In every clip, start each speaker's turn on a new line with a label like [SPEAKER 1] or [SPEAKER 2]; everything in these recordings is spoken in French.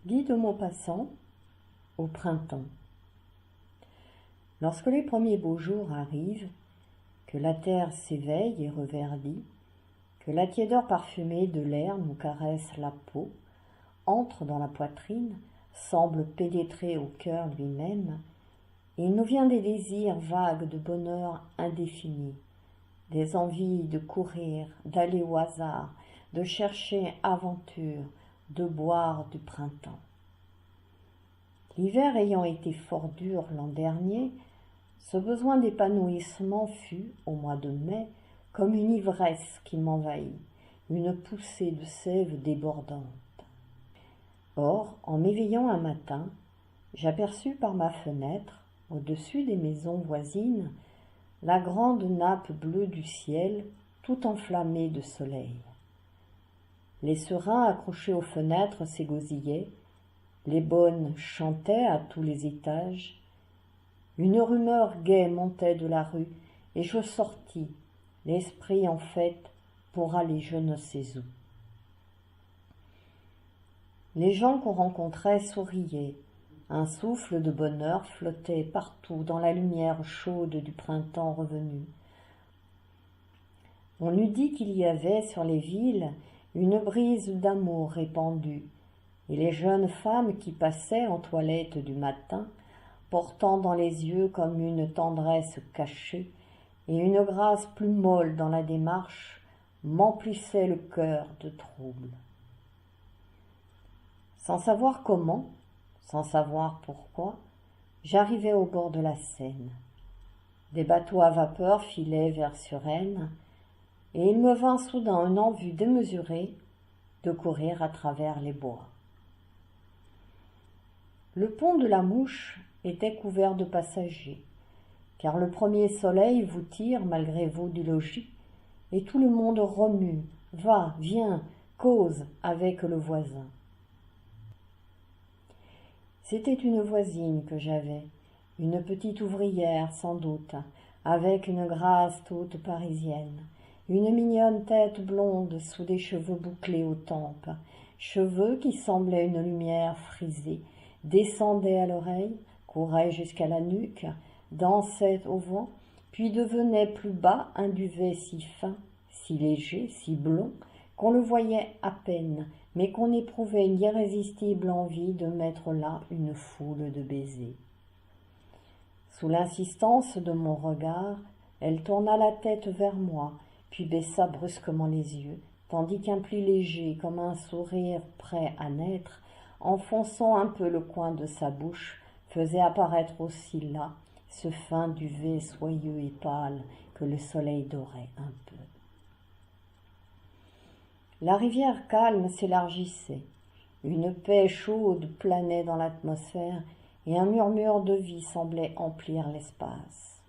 [SPEAKER 1] Guy de Maupassant, au printemps. Lorsque les premiers beaux jours arrivent, que la terre s'éveille et reverdit, que la tiédeur parfumée de l'air nous caresse la peau, entre dans la poitrine, semble pénétrer au cœur lui-même, et il nous vient des désirs vagues de bonheur indéfini, des envies de courir, d'aller au hasard, de chercher aventure, de boire du printemps. L'hiver ayant été fort dur l'an dernier, ce besoin d'épanouissement fut, au mois de mai, comme une ivresse qui m'envahit, une poussée de sève débordante. Or, en m'éveillant un matin, j'aperçus par ma fenêtre, au-dessus des maisons voisines, la grande nappe bleue du ciel, tout enflammée de soleil. Les serins accrochés aux fenêtres s'égosillaient, les bonnes chantaient à tous les étages. Une rumeur gaie montait de la rue, et je sortis, l'esprit en fête, pour aller je ne sais où. Les gens qu'on rencontrait souriaient, un souffle de bonheur flottait partout dans la lumière chaude du printemps revenu. On eût dit qu'il y avait sur les villes une brise d'amour répandue, et les jeunes femmes qui passaient en toilette du matin, portant dans les yeux comme une tendresse cachée et une grâce plus molle dans la démarche, m'emplissaient le cœur de trouble. Sans savoir comment, sans savoir pourquoi, j'arrivai au bord de la Seine. Des bateaux à vapeur filaient vers Suresnes, et il me vint soudain une envie démesurée de courir à travers les bois. Le pont de la Mouche était couvert de passagers, car le premier soleil vous tire malgré vous du logis, et tout le monde remue, va, vient, cause avec le voisin. C'était une voisine que j'avais, une petite ouvrière sans doute, avec une grâce toute parisienne, une mignonne tête blonde sous des cheveux bouclés aux tempes, cheveux qui semblaient une lumière frisée, descendaient à l'oreille, couraient jusqu'à la nuque, dansaient au vent, puis devenaient plus bas un duvet si fin, si léger, si blond, qu'on le voyait à peine, mais qu'on éprouvait une irrésistible envie de mettre là une foule de baisers. Sous l'insistance de mon regard, elle tourna la tête vers moi, puis baissa brusquement les yeux, tandis qu'un pli léger, comme un sourire prêt à naître, enfonçant un peu le coin de sa bouche, faisait apparaître aussi là ce fin duvet soyeux et pâle que le soleil dorait un peu. La rivière calme s'élargissait, une paix chaude planait dans l'atmosphère et un murmure de vie semblait emplir l'espace.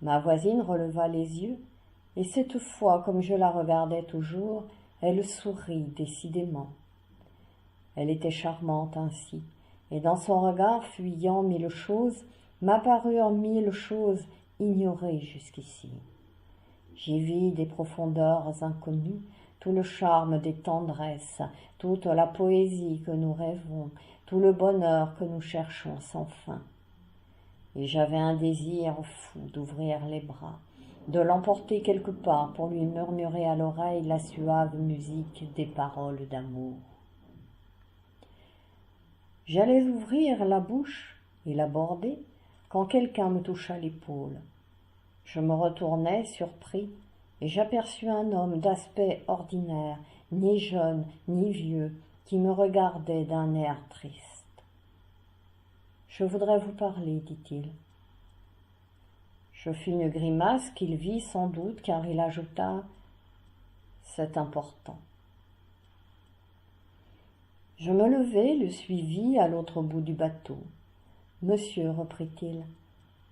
[SPEAKER 1] Ma voisine releva les yeux, et cette fois, comme je la regardais toujours, elle sourit décidément. Elle était charmante ainsi, et dans son regard fuyant mille choses, m'apparurent mille choses ignorées jusqu'ici. J'y vis des profondeurs inconnues, tout le charme des tendresses, toute la poésie que nous rêvons, tout le bonheur que nous cherchons sans fin. Et j'avais un désir fou d'ouvrir les bras, de l'emporter quelque part pour lui murmurer à l'oreille la suave musique des paroles d'amour. J'allais ouvrir la bouche et l'aborder quand quelqu'un me toucha l'épaule. Je me retournai surpris et j'aperçus un homme d'aspect ordinaire, ni jeune ni vieux, qui me regardait d'un air triste. « Je voudrais vous parler, dit-il. » Je fis une grimace qu'il vit sans doute, car il ajouta « C'est important. » Je me levai, le suivis à l'autre bout du bateau. « Monsieur, reprit-il,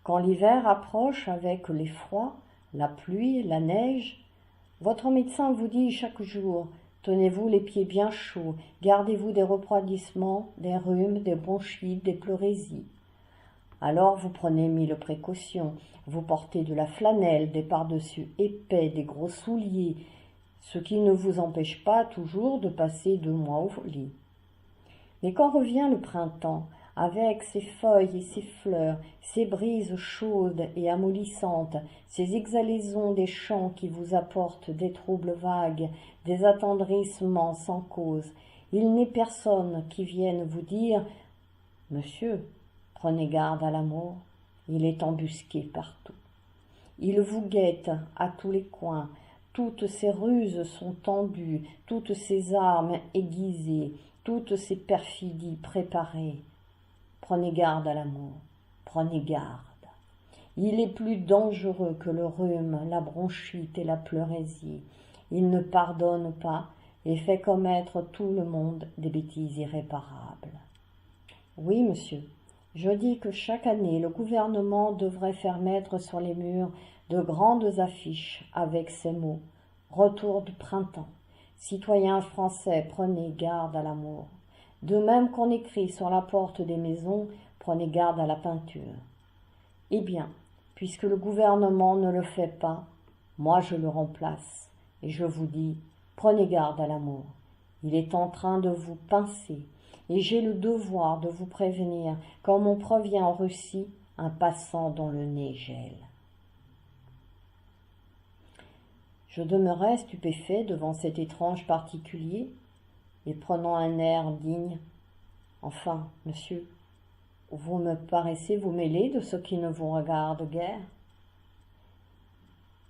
[SPEAKER 1] quand l'hiver approche avec l'effroi, la pluie, la neige, votre médecin vous dit chaque jour « Tenez-vous les pieds bien chauds, gardez-vous des refroidissements, des rhumes, des bronchites, des pleurésies. » Alors vous prenez mille précautions, vous portez de la flanelle, des pardessus épais, des gros souliers, ce qui ne vous empêche pas toujours de passer 2 mois au lit. Mais quand revient le printemps, avec ses feuilles et ses fleurs, ses brises chaudes et amollissantes, ses exhalaisons des champs qui vous apportent des troubles vagues, des attendrissements sans cause, il n'est personne qui vienne vous dire « Monsieur, prenez garde à l'amour, il est embusqué partout. Il vous guette à tous les coins, toutes ses ruses sont tendues, toutes ses armes aiguisées, toutes ses perfidies préparées. Prenez garde à l'amour, prenez garde. Il est plus dangereux que le rhume, la bronchite et la pleurésie. Il ne pardonne pas et fait commettre tout le monde des bêtises irréparables. Oui, monsieur, je dis que chaque année, le gouvernement devrait faire mettre sur les murs de grandes affiches avec ces mots « Retour du printemps »,« Citoyens français, prenez garde à l'amour ». De même qu'on écrit sur la porte des maisons « Prenez garde à la peinture ». Eh bien, puisque le gouvernement ne le fait pas, moi je le remplace et je vous dis « Prenez garde à l'amour ». Il est en train de vous pincer et j'ai le devoir de vous prévenir comme on prévient en Russie un passant dont le nez gèle. Je demeurai stupéfait devant cet étrange particulier, et prenant un air digne, « Enfin, monsieur, vous me paraissez vous mêler de ce qui ne vous regarde guère. »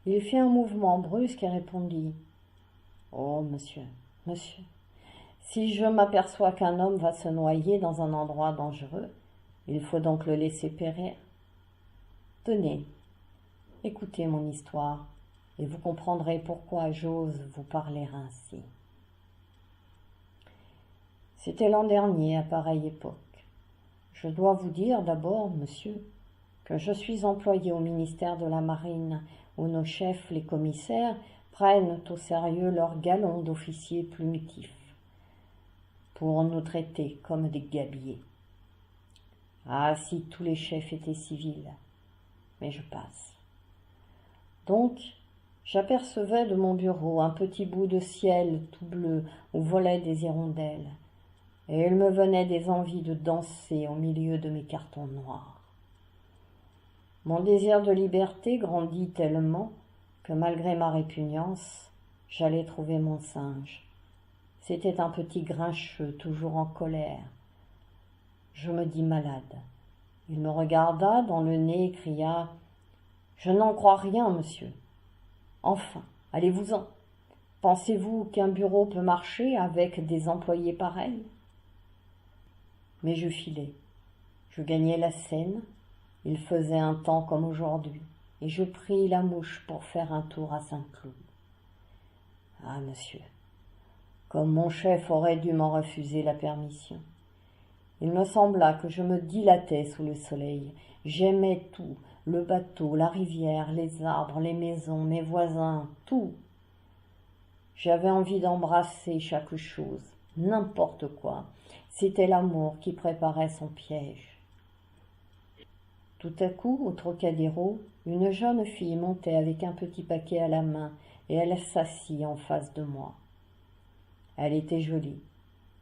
[SPEAKER 1] Il fit un mouvement brusque et répondit, « Oh, monsieur, monsieur, si je m'aperçois qu'un homme va se noyer dans un endroit dangereux, il faut donc le laisser périr. Tenez, écoutez mon histoire, et vous comprendrez pourquoi j'ose vous parler ainsi. C'était l'an dernier, à pareille époque. Je dois vous dire d'abord, monsieur, que je suis employé au ministère de la Marine, où nos chefs, les commissaires, prennent au sérieux leur galon d'officiers plumitifs, pour nous traiter comme des gabiers. Ah, si tous les chefs étaient civils, mais je passe. Donc, j'apercevais de mon bureau un petit bout de ciel tout bleu où volaient des hirondelles, et il me venait des envies de danser au milieu de mes cartons noirs. Mon désir de liberté grandit tellement que malgré ma répugnance, j'allais trouver mon singe. C'était un petit grincheux, toujours en colère. Je me dis malade. Il me regarda dans le nez et cria « Je n'en crois rien, monsieur. Enfin, allez-vous-en. Pensez-vous qu'un bureau peut marcher avec des employés pareils ?» Mais je filais. Je gagnais la Seine. Il faisait un temps comme aujourd'hui, et je pris la mouche pour faire un tour à Saint-Cloud. Ah, monsieur, comme mon chef aurait dû m'en refuser la permission. Il me sembla que je me dilatais sous le soleil. J'aimais tout, le bateau, la rivière, les arbres, les maisons, mes voisins, tout. J'avais envie d'embrasser chaque chose, n'importe quoi. C'était l'amour qui préparait son piège. Tout à coup, au Trocadéro, une jeune fille montait avec un petit paquet à la main et elle s'assit en face de moi. Elle était jolie.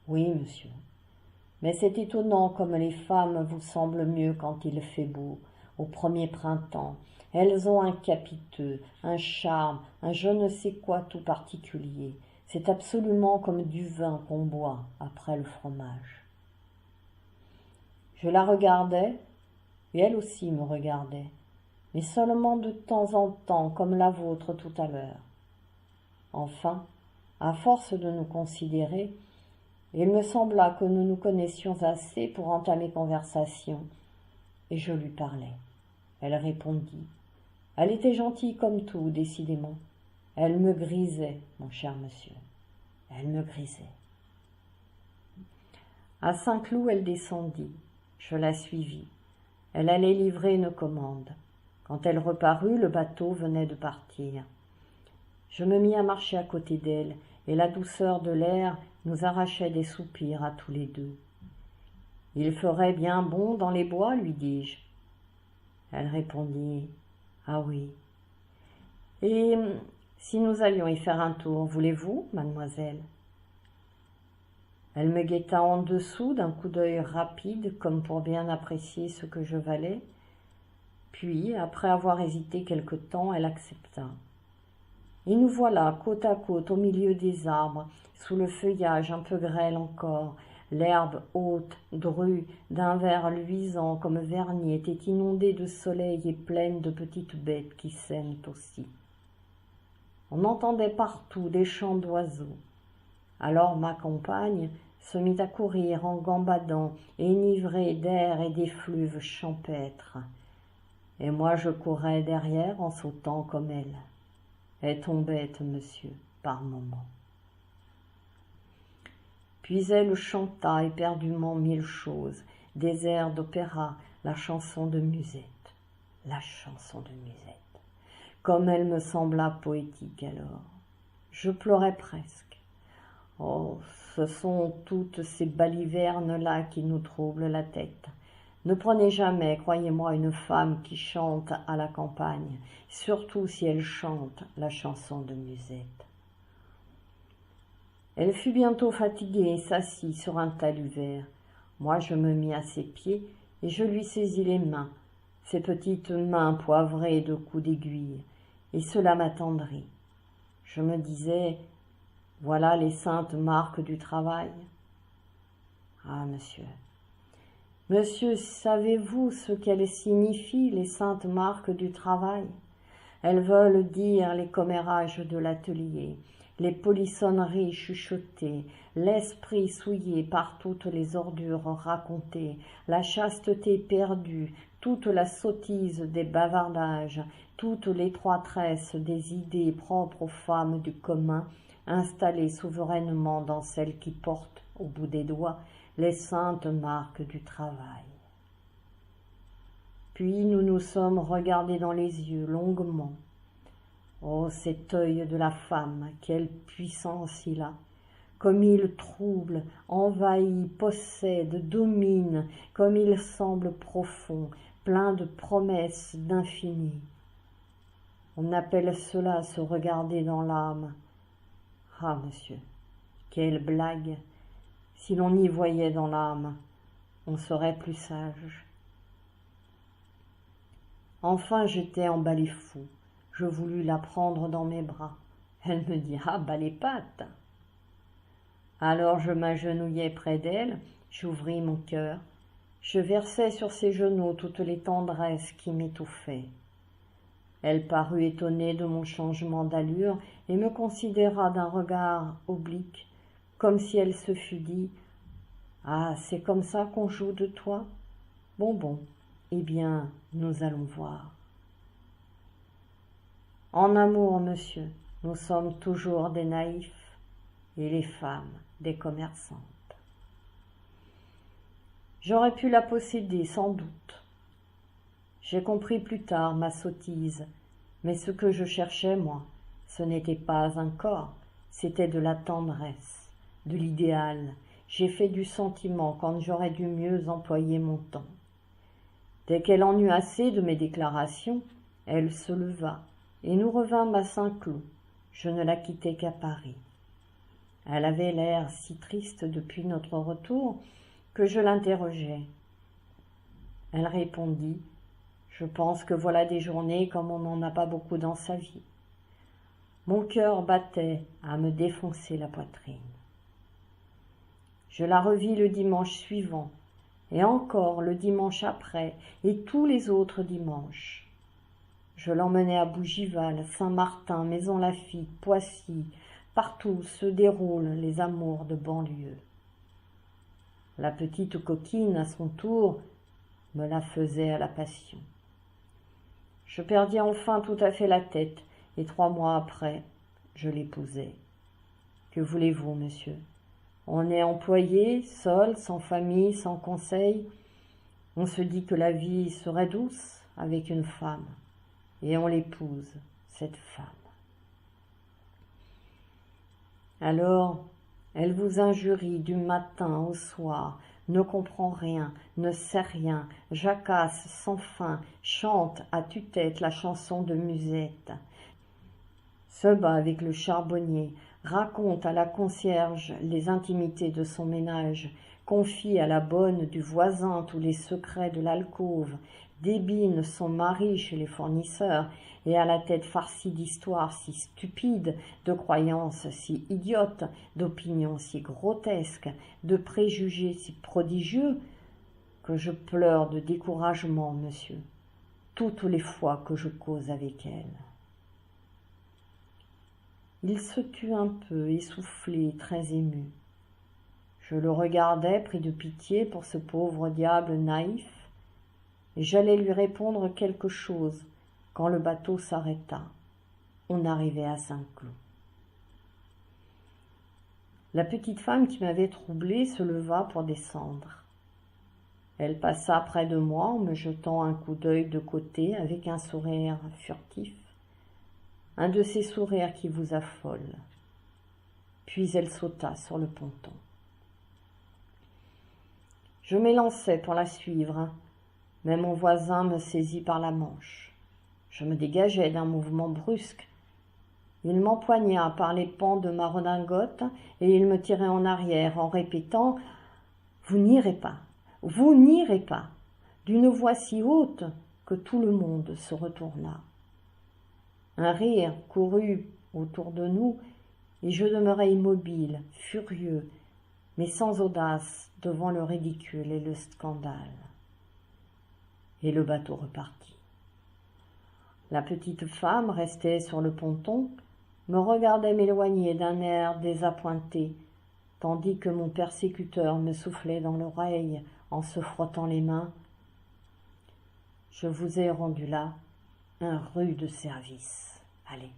[SPEAKER 1] Oui, monsieur. Mais c'est étonnant comme les femmes vous semblent mieux quand il fait beau, au premier printemps. Elles ont un capiteux, un charme, un je ne sais quoi tout particulier. C'est absolument comme du vin qu'on boit après le fromage. Je la regardais, et elle aussi me regardait, mais seulement de temps en temps, comme la vôtre tout à l'heure. Enfin, à force de nous considérer, il me sembla que nous nous connaissions assez pour entamer conversation, et je lui parlais. Elle répondit. Elle était gentille comme tout, décidément. Elle me grisait, mon cher monsieur. Elle me grisait. À Saint-Cloud, elle descendit. Je la suivis. Elle allait livrer une commande. Quand elle reparut, le bateau venait de partir. Je me mis à marcher à côté d'elle, et la douceur de l'air nous arrachait des soupirs à tous les deux. « Il ferait bien bon dans les bois, lui dis-je. » Elle répondit « Ah oui. »« Et si nous allions y faire un tour, voulez-vous, mademoiselle ?» Elle me guetta en dessous d'un coup d'œil rapide, comme pour bien apprécier ce que je valais. Puis, après avoir hésité quelque temps, elle accepta. Et nous voilà, côte à côte, au milieu des arbres, sous le feuillage un peu grêle encore. L'herbe haute, drue, d'un vert luisant comme vernis, était inondée de soleil et pleine de petites bêtes qui sèment aussi. On entendait partout des chants d'oiseaux. Alors ma compagne se mit à courir en gambadant, enivrée d'air et d'effluves champêtres. Et moi je courais derrière en sautant comme elle. Elle tombait, monsieur, par moments. Puis elle chanta éperdument mille choses, des airs d'opéra, la chanson de Musette. La chanson de Musette. Comme elle me sembla poétique alors. Je pleurais presque. Oh, ce sont toutes ces balivernes-là qui nous troublent la tête. Ne prenez jamais, croyez-moi, une femme qui chante à la campagne, surtout si elle chante la chanson de Musette. Elle fut bientôt fatiguée et s'assit sur un talus vert. Moi, je me mis à ses pieds et je lui saisis les mains, ses petites mains poivrées de coups d'aiguille, et cela m'attendrit. Je me disais, voilà les saintes marques du travail. Ah, monsieur. Monsieur, savez-vous ce qu'elles signifient, les saintes marques du travail? Elles veulent dire les commérages de l'atelier, les polissonneries chuchotées, l'esprit souillé par toutes les ordures racontées, la chasteté perdue, toute la sottise des bavardages, toute l'étroitesse des idées propres aux femmes du commun, installées souverainement dans celles qui portent, au bout des doigts, les saintes marques du travail. Puis nous nous sommes regardés dans les yeux longuement. Oh, cet œil de la femme, quelle puissance il a! Comme il trouble, envahit, possède, domine, comme il semble profond, plein de promesses d'infini. On appelle cela se regarder dans l'âme. Ah, monsieur, quelle blague! Si l'on y voyait dans l'âme, on serait plus sage. Enfin, j'étais emballé fou. Je voulus la prendre dans mes bras. Elle me dit « Ah, bas les pattes !» Alors je m'agenouillai près d'elle, j'ouvris mon cœur. Je versai sur ses genoux toutes les tendresses qui m'étouffaient. Elle parut étonnée de mon changement d'allure et me considéra d'un regard oblique, comme si elle se fût dit « Ah, c'est comme ça qu'on joue de toi? Bon, eh bien, nous allons voir. » En amour, monsieur, nous sommes toujours des naïfs et les femmes des commerçantes. J'aurais pu la posséder, sans doute. J'ai compris plus tard ma sottise, mais ce que je cherchais, moi, ce n'était pas un corps, c'était de la tendresse, de l'idéal. J'ai fait du sentiment quand j'aurais dû mieux employer mon temps. Dès qu'elle en eut assez de mes déclarations, elle se leva, et nous revînmes à Saint-Cloud. Je ne la quittai qu'à Paris. Elle avait l'air si triste depuis notre retour que je l'interrogeai. Elle répondit « Je pense que voilà des journées comme on n'en a pas beaucoup dans sa vie. » Mon cœur battait à me défoncer la poitrine. Je la revis le dimanche suivant, et encore le dimanche après, et tous les autres dimanches. Je l'emmenai à Bougival, Saint-Martin, Maison-Lafitte, Poissy, partout se déroulent les amours de banlieue. La petite coquine, à son tour, me la faisait à la passion. Je perdis enfin tout à fait la tête, et 3 mois après, je l'épousai. Que voulez-vous, monsieur? On est employé, seul, sans famille, sans conseil. On se dit que la vie serait douce avec une femme. Et on l'épouse, cette femme. Alors, elle vous injurie du matin au soir, ne comprend rien, ne sait rien, jacasse sans fin, chante à tue-tête la chanson de Musette, se bat avec le charbonnier, raconte à la concierge les intimités de son ménage, confie à la bonne du voisin tous les secrets de l'alcôve, débine son mari chez les fournisseurs, et à la tête farcie d'histoires si stupides, de croyances si idiotes, d'opinions si grotesques, de préjugés si prodigieux, que je pleure de découragement, monsieur, toutes les fois que je cause avec elle. Il se tut un peu, essoufflé, très ému. Je le regardais, pris de pitié pour ce pauvre diable naïf, et j'allais lui répondre quelque chose quand le bateau s'arrêta. On arrivait à Saint-Cloud. La petite femme qui m'avait troublée se leva pour descendre. Elle passa près de moi en me jetant un coup d'œil de côté avec un sourire furtif, un de ces sourires qui vous affolent. Puis elle sauta sur le ponton. Je m'élançai pour la suivre, mais mon voisin me saisit par la manche. Je me dégageai d'un mouvement brusque. Il m'empoigna par les pans de ma redingote et il me tirait en arrière en répétant « Vous n'irez pas, vous n'irez pas !» d'une voix si haute que tout le monde se retourna. Un rire courut autour de nous et je demeurai immobile, furieux, mais sans audace devant le ridicule et le scandale. Et le bateau repartit. La petite femme restait sur le ponton, me regardait m'éloigner d'un air désappointé, tandis que mon persécuteur me soufflait dans l'oreille en se frottant les mains. Je vous ai rendu là un rude service. Allez.